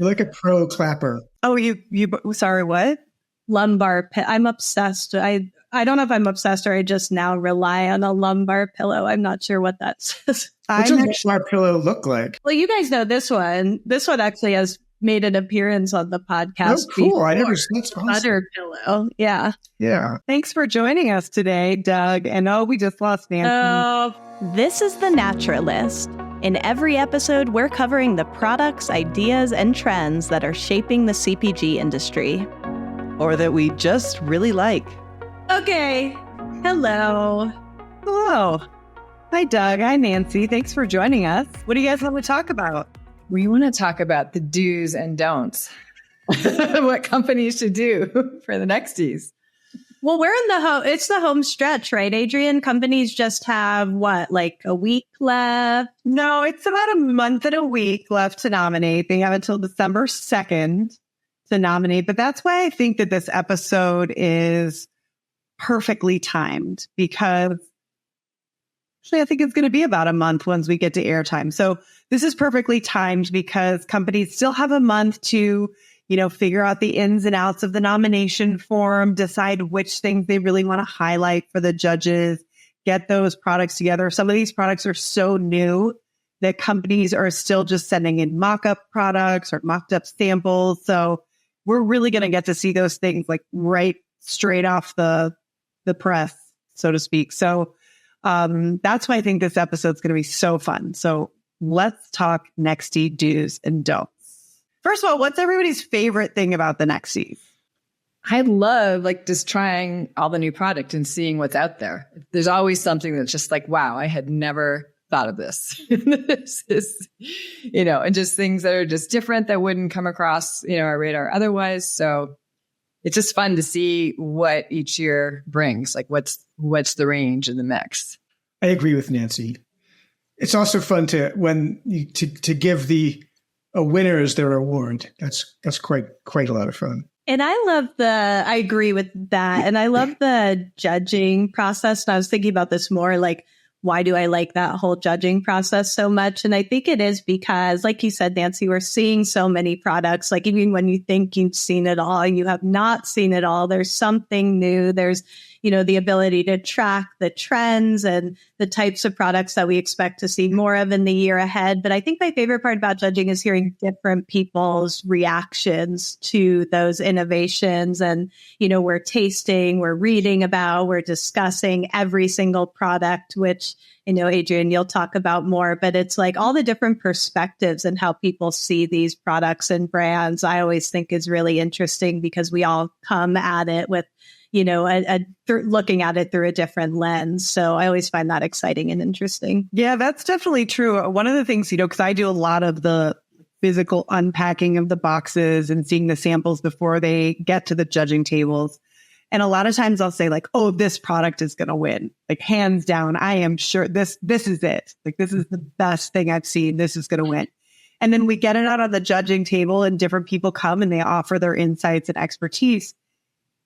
You're like a pro clapper. Oh, sorry, what? Lumbar. I'm obsessed. I don't know if I'm obsessed or I just now rely on a lumbar pillow. I'm not sure what that says. What's a lumbar pillow look like? Well, you guys know this one. This one actually has made an appearance on the podcast. Oh, cool. I never seen that. Butter pillow. Yeah. Yeah. Thanks for joining us today, Doug. And we just lost Nancy. This is The Naturalist. In every episode, we're covering the products, ideas, and trends that are shaping the CPG industry. Or that we just really like. Okay. Hello. Hello. Hi, Doug. Hi, Nancy. Thanks for joining us. What do you guys want to talk about? We want to talk about the do's and don'ts. What companies should do for the NEXTYs. Well, we're in it's the home stretch, right, Adrienne? Companies just have like a week left? No, it's about a month and a week left to nominate. They have until December 2nd to nominate. But that's why I think that this episode is perfectly timed, because actually I think it's going to be about a month once we get to airtime. So this is perfectly timed because companies still have a month to figure out the ins and outs of the nomination form, decide which things they really want to highlight for the judges, get those products together. Some of these products are so new that companies are still just sending in mock-up products or mocked up samples. So we're really going to get to see those things like right straight off the press, so to speak. So that's why I think this episode's going to be so fun. So let's talk NEXTY do's and don'ts. First of all, what's everybody's favorite thing about the NEXTYs? I love just trying all the new product and seeing what's out there. There's always something that's just like, wow, I had never thought of this. This is, and just things that are just different that wouldn't come across, our radar otherwise. So it's just fun to see what each year brings. Like what's the range in the mix. I agree with Nancy. It's also fun to give the winners their award. That's quite a lot of fun. And I agree with that. And I love the judging process. And I was thinking about this more, like, why do I like that whole judging process so much? And I think it is because, like you said, Nancy, we're seeing so many products. Like even when you think you've seen it all, you have not seen it all. There's something new. There's, the ability to track the trends and the types of products that we expect to see more of in the year ahead. But I think my favorite part about judging is hearing different people's reactions to those innovations. And, we're tasting, we're reading about, we're discussing every single product, which, Adrienne, you'll talk about more, but it's like all the different perspectives and how people see these products and brands, I always think is really interesting because we all come at it with looking at it through a different lens. So I always find that exciting and interesting. Yeah, that's definitely true. One of the things, because I do a lot of the physical unpacking of the boxes and seeing the samples before they get to the judging tables. And a lot of times I'll say like, oh, this product is going to win. Like hands down, I am sure this is it. Like this is the best thing I've seen. This is going to win. And then we get it out on the judging table and different people come and they offer their insights and expertise.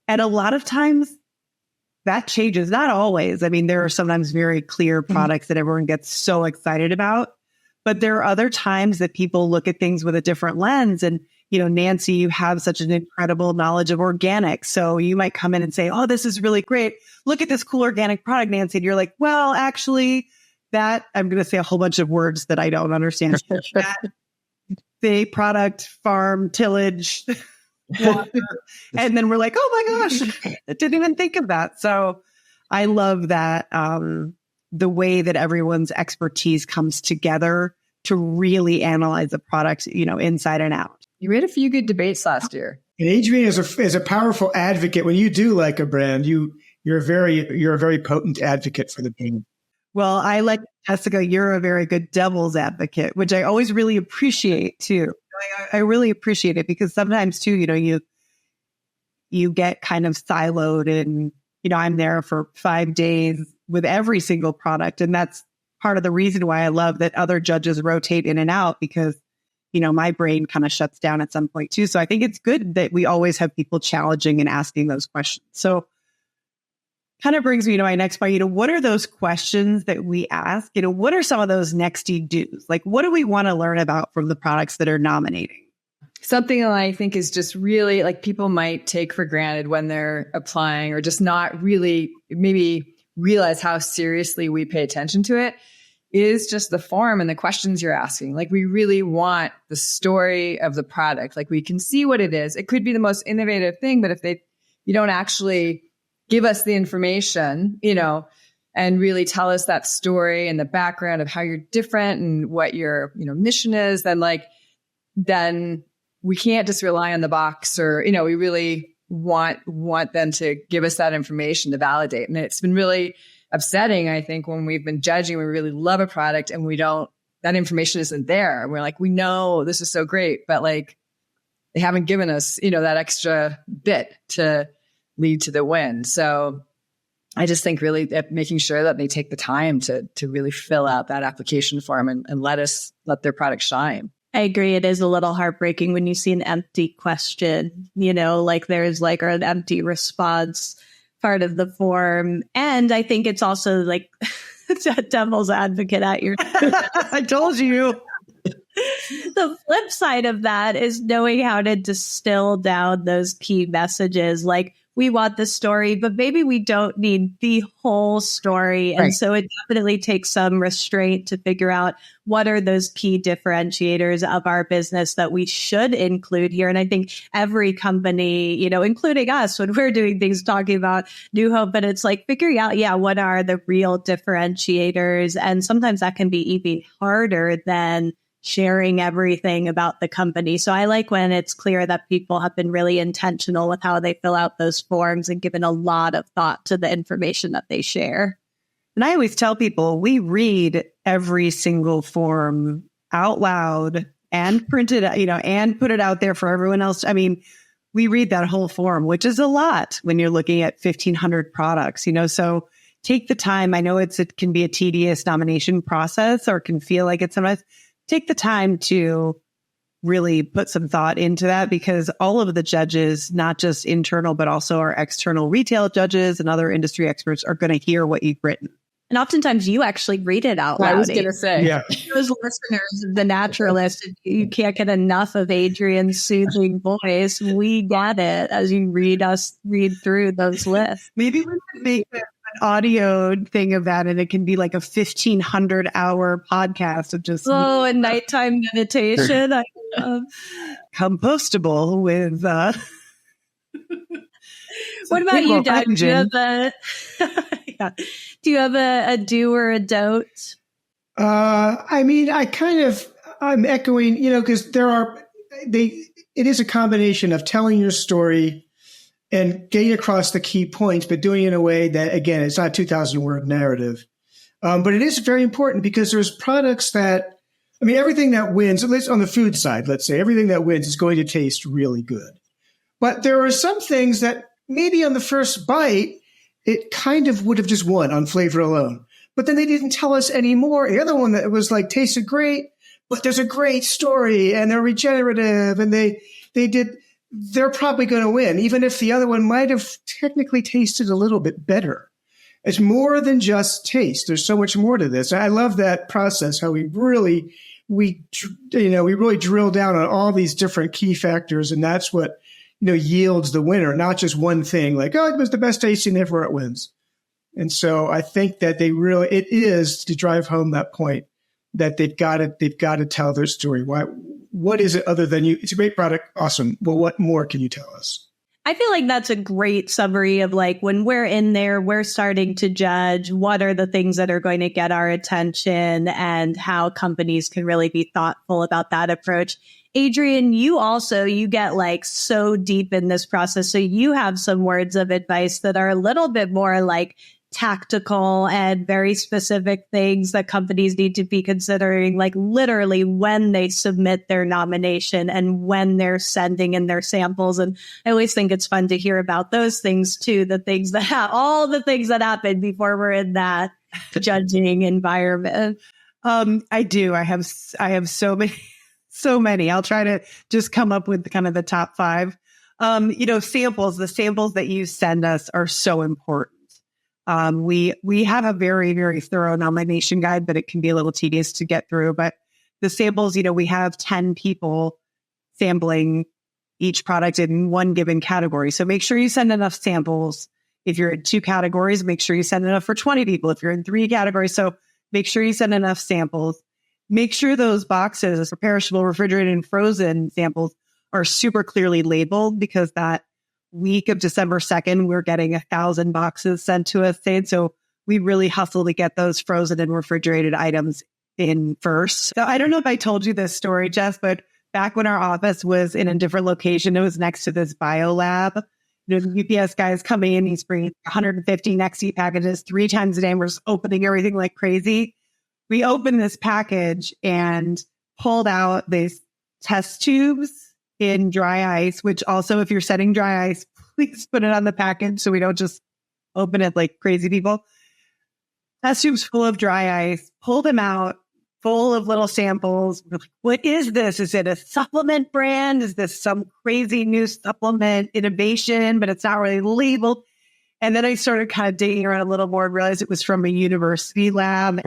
And a lot of times that changes, not always. I mean, there are sometimes very clear products that everyone gets so excited about, but there are other times that people look at things with a different lens. And, Nancy, you have such an incredible knowledge of organics. So you might come in and say, oh, this is really great. Look at this cool organic product, Nancy. And you're like, well, actually that I'm going to say a whole bunch of words that I don't understand. That the product, farm, tillage, water. And then we're like, oh my gosh, I didn't even think of that. So I love that the way that everyone's expertise comes together to really analyze the product, inside and out. You had a few good debates last year. And Adrienne is a powerful advocate. When you do like a brand, you're a very potent advocate for the brand. Well, I like Jessica, you're a very good devil's advocate, which I always really appreciate too. I really appreciate it because sometimes too, you get kind of siloed and, I'm there for 5 days with every single product. And that's part of the reason why I love that other judges rotate in and out because, my brain kind of shuts down at some point too. So I think it's good that we always have people challenging and asking those questions. So kind of brings me to my next point. What are those questions that we ask? What are some of those NEXTY do's? Like, what do we want to learn about from the products that are nominating? something that I think is just really like people might take for granted when they're applying or just not really maybe realize how seriously we pay attention to it is just the form and the questions you're asking. Like we really want the story of the product. Like we can see what it is. It could be the most innovative thing, but if you don't actually give us the information, and really tell us that story and the background of how you're different and what your, mission is, then we can't just rely on the box or, we really want them to give us that information to validate. And it's been really upsetting, I think, when we've been judging, we really love a product and that information isn't there. We're like, we know this is so great, but like they haven't given us, that extra bit to lead to the win. So I just think really making sure that they take the time to really fill out that application form and let their product shine. I agree. It is a little heartbreaking when you see an empty question, like there's like an empty response part of the form. And I think it's also like devil's advocate at your. I told you. The flip side of that is knowing how to distill down those key messages. Like we want the story, but maybe we don't need the whole story. And so it definitely takes some restraint to figure out what are those key differentiators of our business that we should include here. And I think every company, including us, when we're doing things talking about New Hope, but it's like figuring out, what are the real differentiators? And sometimes that can be even harder than sharing everything about the company. So I like when it's clear that people have been really intentional with how they fill out those forms and given a lot of thought to the information that they share. And I always tell people we read every single form out loud and print it, and put it out there for everyone else. I mean, we read that whole form, which is a lot when you're looking at 1,500 products, so take the time. I know it can be a tedious nomination process or can feel like it's sometimes. Take the time to really put some thought into that because all of the judges, not just internal, but also our external retail judges and other industry experts are going to hear what you've written. And oftentimes you actually read it out loud. I was going to say, those listeners, the naturalist, you can't get enough of Adrienne's soothing voice. We get it as you read through those lists. Maybe we could make an audio thing of that and it can be like a 1,500 hour podcast of just a nighttime meditation. I love. Compostable with what about you, Doug? Do you have a do or a don't? I'm echoing, because it is a combination of telling your story and getting across the key points, but doing it in a way that, again, it's not a 2,000 word narrative. But it is very important because there's products that, everything that wins, at least on the food side, let's say, everything that wins is going to taste really good. But there are some things that maybe on the first bite, it kind of would have just won on flavor alone. But then they didn't tell us any more. The other one that was like tasted great, but there's a great story and they're regenerative and they're probably going to win, even if the other one might have technically tasted a little bit better. It's more than just taste. There's so much more to this. I love that process, how we really drill down on all these different key factors. And that's what, yields the winner, not just one thing like, it was the best tasting, therefore it wins. And so I think that it is to drive home that point that they've got to tell their story. What is it other than it's a great product? Awesome. Well, what more can you tell us? I feel like that's a great summary of like when we're in there, we're starting to judge what are the things that are going to get our attention and how companies can really be thoughtful about that approach. Adrienne, you get like so deep in this process. So you have some words of advice that are a little bit more like tactical and very specific things that companies need to be considering, like literally when they submit their nomination and when they're sending in their samples. And I always think it's fun to hear about those things too, all the things that happen before we're in that judging environment. I do. I have so many. I'll try to just come up with kind of the top 5. Samples, the samples that you send us are so important. We have a very, very thorough nomination guide, but it can be a little tedious to get through. But the samples, we have 10 people sampling each product in one given category. So make sure you send enough samples. If you're in 2 categories, make sure you send enough for 20 people. If you're in 3 categories, so make sure you send enough samples. Make sure those boxes for perishable, refrigerated, and frozen samples are super clearly labeled, because that week of December 2nd, we're getting 1,000 boxes sent to us. So we really hustle to get those frozen and refrigerated items in first. So I don't know if I told you this story, Jess, but back when our office was in a different location, it was next to this bio lab. You know, the UPS guy is coming in, he's bringing 150 NEXTY packages 3 times a day, and we're just opening everything like crazy. We opened this package and pulled out these test tubes in dry ice, which also, if you're setting dry ice, please put it on the package so we don't just open it like crazy people. Test tubes full of dry ice, pull them out, full of little samples. We're like, what is this? Is it a supplement brand? Is this some crazy new supplement innovation, but it's not really labeled? And then I started kind of digging around a little more and realized it was from a university lab.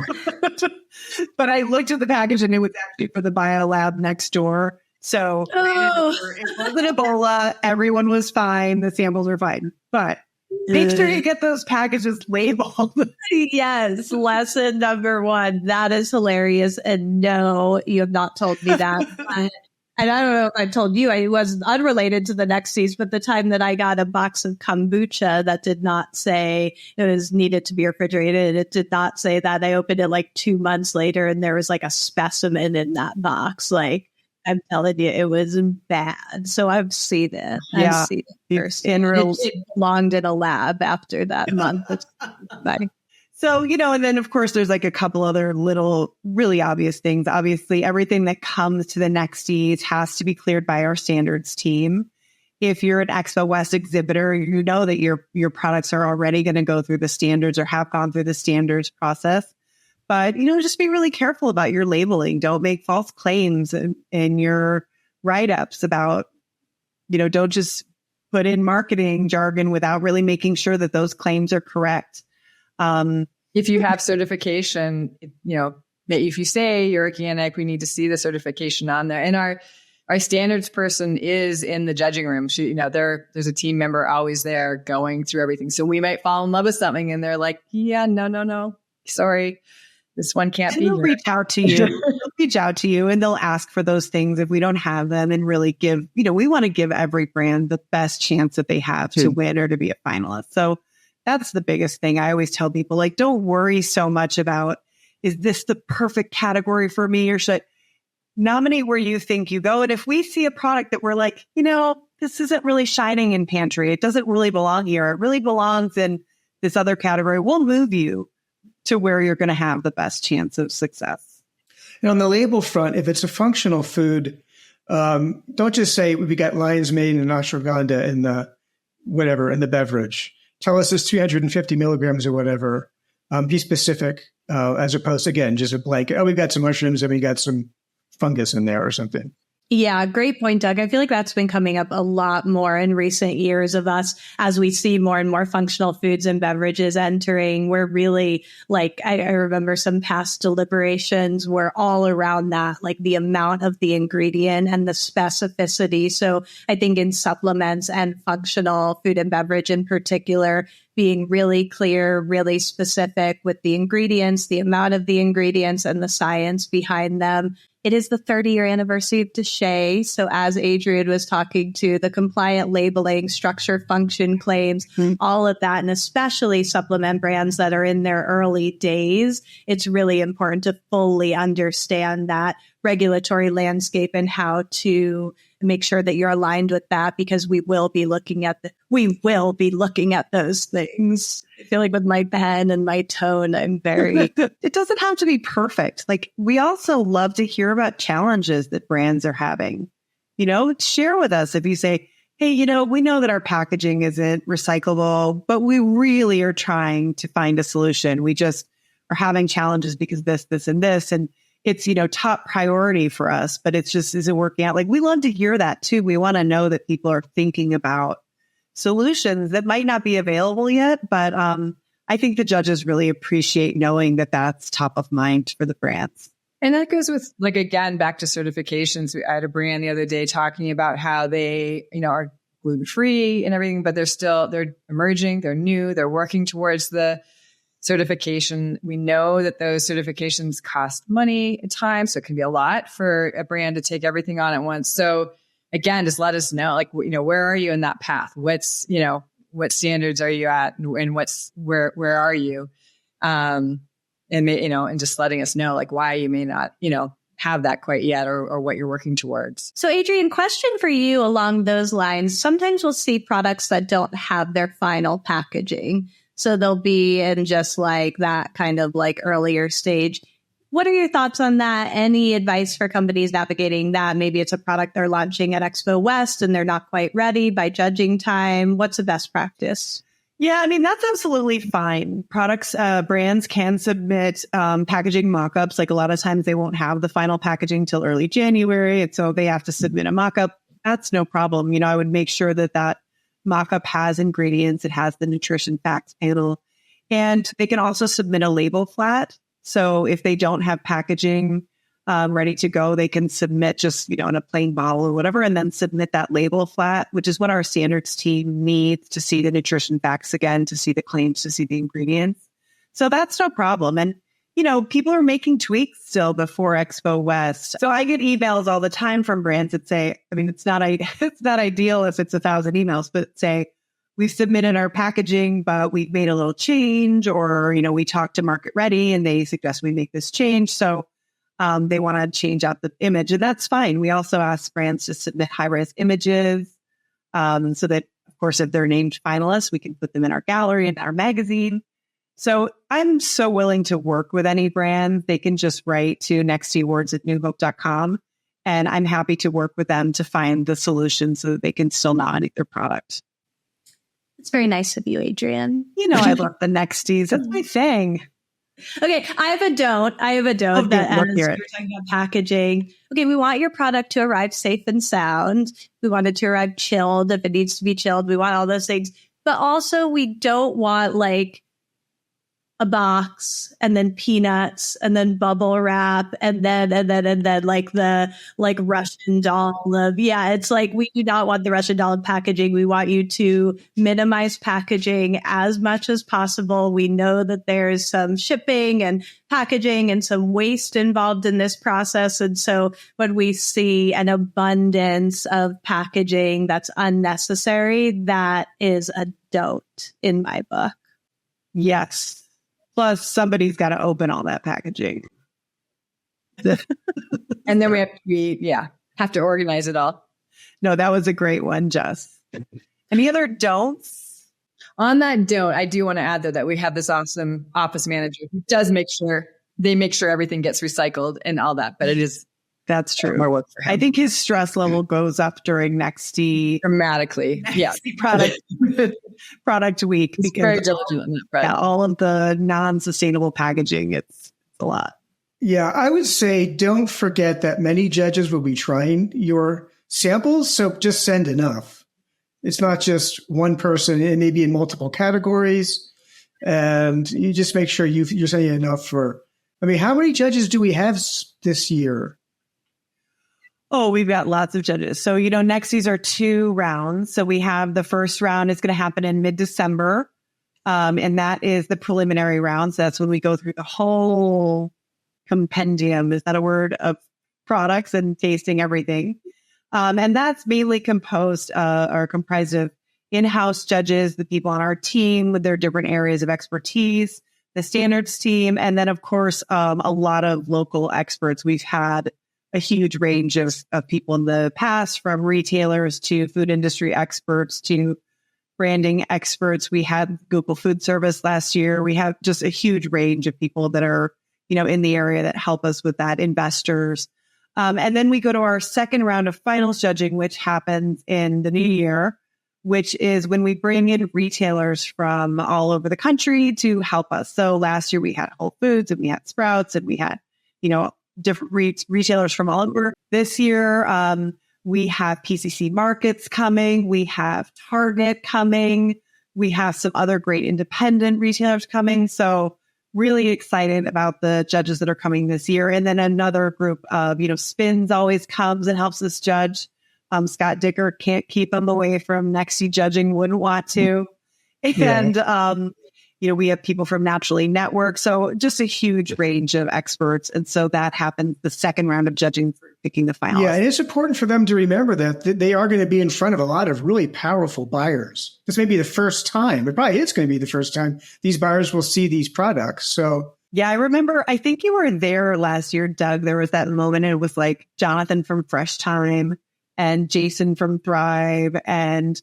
But I looked at the package and it was actually for the bio lab next door. So it wasn't Ebola. Everyone was fine. The samples were fine. But make sure you get those packages labeled. Yes. Lesson number 1. That is hilarious. And no, you have not told me that. And I don't know if I told you, it was unrelated to the NEXTYs, but the time that I got a box of kombucha that did not say it was needed to be refrigerated, it did not say that. I opened it like 2 months later and there was like a specimen in that box. Like, I'm telling you, it was bad. So I've seen it. Yeah. I've seen it first. It belonged in a lab after that month. So, you know, and then of course there's like a couple other little really obvious things. Obviously, everything that comes to the NEXTYs has to be cleared by our standards team. If you're an Expo West exhibitor, you know that your products are already going to go through the standards or have gone through the standards process. But, you know, just be really careful about your labeling. Don't make false claims in your write-ups about, you know, don't just put in marketing jargon without really making sure that those claims are correct. If you have certification, you know, if you say you're organic, we need to see the certification on there. And our standards person is in the judging room. She, you know, there's a team member always there going through everything. So we might fall in love with something and they're like, yeah, no, sorry, this one can't be. They'll reach out to you. They'll reach out to you and they'll ask for those things if we don't have them, and really give, you know, we want to give every brand the best chance that they have to win or to be a finalist. So that's the biggest thing. I always tell people, like, don't worry so much about, is this the perfect category for me, or should I nominate where you think you go? And if we see a product that we're like, you know, this isn't really shining in pantry, it doesn't really belong here, it really belongs in this other category, we'll move you to where you're going to have the best chance of success. And on the label front, if it's a functional food, don't just say we got lion's mane and ashwagandha in the beverage. Tell us it's 350 milligrams or whatever. Be specific, as opposed to, again, just a blanket. Oh, we've got some mushrooms and we got some fungus in there or something. Yeah, great point, Doug. I feel like that's been coming up a lot more in recent years of us as we see more and more functional foods and beverages entering. We're really like, I remember some past deliberations were all around that, like the amount of the ingredient and the specificity. So I think in supplements and functional food and beverage in particular, being really clear, really specific with the ingredients, the amount of the ingredients, and the science behind them. It is the 30-year anniversary of DSHEA. So as Adrienne was talking to, the compliant labeling, structure, function claims, all of that, and especially supplement brands that are in their early days, it's really important to fully understand that regulatory landscape and how to make sure that you're aligned with that, because we will be looking at those things. I feel like with my pen and my tone, I'm very... It doesn't have to be perfect. Like, we also love to hear about challenges that brands are having. You know, share with us if you say, hey, you know, we know that our packaging isn't recyclable, but we really are trying to find a solution. We just are having challenges because this, and this. And it's, you know, top priority for us, but it's just isn't working out. Like, we love to hear that too. We want to know that people are thinking about solutions that might not be available yet, but I think the judges really appreciate knowing that that's top of mind for the brands. And that goes with, like, again, back to certifications. I had a brand the other day talking about how they, are gluten-free and everything, but they're emerging, they're new, they're working towards the certification. We know that those certifications cost money at times, so it can be a lot for a brand to take everything on at once. So again, just let us know, like, where are you in that path? What standards are you at, and where are you? And just letting us know, like, why you may not, have that quite yet, or what you're working towards. So Adrienne, question for you along those lines. Sometimes we'll see products that don't have their final packaging. So they'll be in just like that kind of like earlier stage. What are your thoughts on that? Any advice for companies navigating that? Maybe it's a product they're launching at Expo West and they're not quite ready by judging time. What's the best practice? Yeah, I mean, that's absolutely fine. Brands can submit packaging mock-ups. Like, a lot of times they won't have the final packaging till early January. And so they have to submit a mock-up. That's no problem. I would make sure that mock-up has ingredients. It has the nutrition facts panel. And they can also submit a label flat. So if they don't have packaging ready to go, they can submit just, in a plain bottle or whatever, and then submit that label flat, which is what our standards team needs to see the nutrition facts again, to see the claims, to see the ingredients. So that's no problem. And, people are making tweaks still before Expo West. So I get emails all the time from brands that say, I mean, it's not ideal if it's 1,000 emails, but say, we've submitted our packaging, but we've made a little change, or, we talked to Market Ready and they suggest we make this change. So they want to change out the image, and that's fine. We also ask brands to submit high-res images so that, of course, if they're named finalists, we can put them in our gallery and our magazine. So I'm so willing to work with any brand. They can just write to nextyawards@newhope.com, and I'm happy to work with them to find the solution so that they can still nominate their product. It's very nice of you, Adrienne. I love the NEXTYs. That's my thing. Okay, I have a don't. Okay, that as you're talking about packaging. Okay, we want your product to arrive safe and sound. We want it to arrive chilled if it needs to be chilled. We want all those things. But also we don't want like a box and then peanuts and then bubble wrap and then like the Russian doll of, it's like, we do not want the Russian doll of packaging. We want you to minimize packaging as much as possible. We know that there's some shipping and packaging and some waste involved in this process. And so when we see an abundance of packaging that's unnecessary, that is a don't in my book. Yes. Plus, somebody's got to open all that packaging. And then we have to organize it all. No, that was a great one, Jess. Any other don'ts? On that don't, I do want to add, though, that we have this awesome office manager who does make sure everything gets recycled and all that. But that's true. More work for him. I think his stress level goes up during NEXTY dramatically. Yeah, product week. He's very diligent on that front. All of the non-sustainable packaging, it's a lot. Yeah, I would say don't forget that many judges will be trying your samples, so just send enough. It's not just one person; it may be in multiple categories, and you just make sure you're sending enough for. I mean, how many judges do we have this year? Oh, we've got lots of judges. So, NEXTYs are 2 rounds. So we have the first round is going to happen in mid-December. And that is the preliminary round. So that's when we go through the whole compendium, is that a word, of products and tasting everything. And that's mainly comprised of in-house judges, the people on our team with their different areas of expertise, the standards team, and then, of course, a lot of local experts. We've had a huge range of people in the past, from retailers to food industry experts to branding experts. We had Google Food Service last year. We have just a huge range of people that are, in the area that help us with that, investors. And then we go to our second round of finals judging, which happens in the new year, which is when we bring in retailers from all over the country to help us. So last year we had Whole Foods and we had Sprouts and we had, different retailers from all over. This year, we have PCC Markets coming. We have Target coming. We have some other great independent retailers coming. So really excited about the judges that are coming this year. And then another group of, Spins always comes and helps us judge. Scott Dicker can't keep them away from NEXTY judging, wouldn't want to. And, we have people from Naturally Network. So just a huge range of experts. And so that happens the second round of judging for picking the finalists. Yeah, and it's important for them to remember that they are going to be in front of a lot of really powerful buyers. This may be the first time, it probably is going to be the first time these buyers will see these products. So yeah, I remember, I think you were there last year, Doug. There was that moment, and it was like Jonathan from Fresh Time and Jason from Thrive and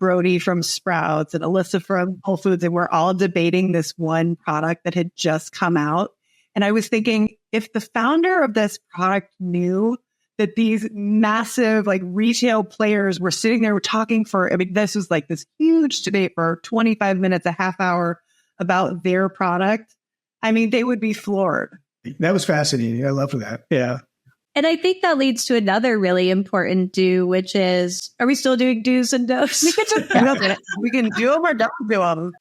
Brody from Sprouts and Alyssa from Whole Foods. And we're all debating this one product that had just come out. And I was thinking, if the founder of this product knew that these massive retail players were sitting there talking this was like this huge debate for 25 minutes, a half hour about their product. They would be floored. That was fascinating. I love that. Yeah. And I think that leads to another really important do, which is, are we still doing do's and don'ts? We can do them or don't do them.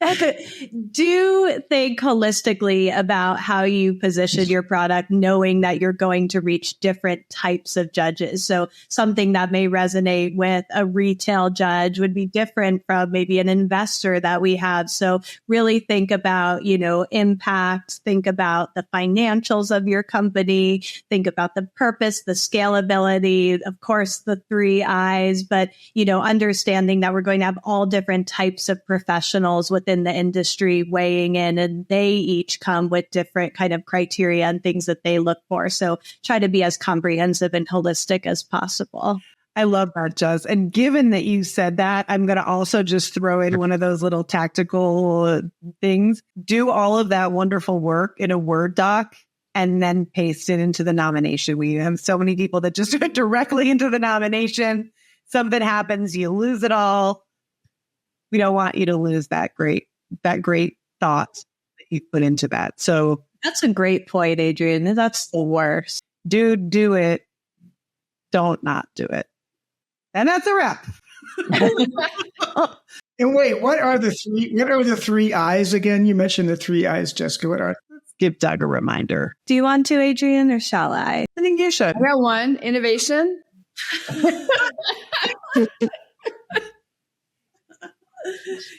Do think holistically about how you position your product, knowing that you're going to reach different types of judges. So something that may resonate with a retail judge would be different from maybe an investor that we have. So really think about, impact, think about the financials of your company, think about the purpose, the scalability, of course, the 3 I's, but, understanding that we're going to have all different types of professionals within the industry weighing in, and they each come with different kind of criteria and things that they look for. So try to be as comprehensive and holistic as possible. I love that, Juz. And given that you said that, I'm going to also just throw in one of those little tactical things. Do all of that wonderful work in a Word doc and then paste it into the nomination. We have so many people that just went directly into the nomination. Something happens, you lose it all. We don't want you to lose that great thought that you put into that. So that's a great point, Adrienne. That's the worst. Do it. Don't not do it. And that's a wrap. And wait, what are the 3 I's again? You mentioned the 3 I's, Jessica. What are? Give Doug a reminder. Do you want to, Adrienne, or shall I? I think you should. I got one. Innovation.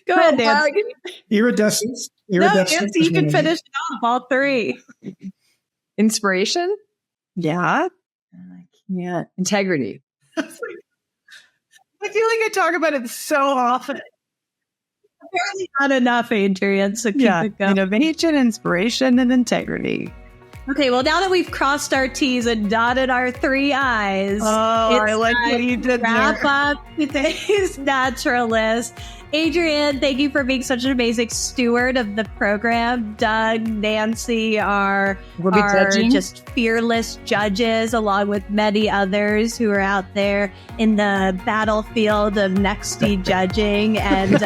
Go ahead, Nancy. Iridescence. No, Nancy, you can finish it off, all 3. Inspiration. Yeah. Yeah. Integrity. I feel like I talk about it so often. Apparently not enough, Adrienne, so keep it going. Innovation, inspiration, and integrity. Okay, well, now that we've crossed our T's and dotted our 3 I's, I like what you did wrap up today's Naturalist. Adrienne, thank you for being such an amazing steward of the program. Doug, Nancy are just fearless judges, along with many others who are out there in the battlefield of NEXTY judging. And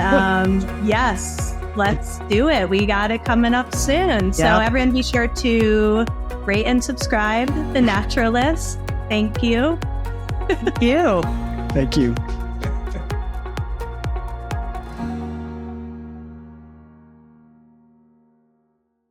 yes, let's do it. We got it coming up soon. Yep. So everyone be sure to rate and subscribe The Naturalist. Thank you. Thank you. Thank you.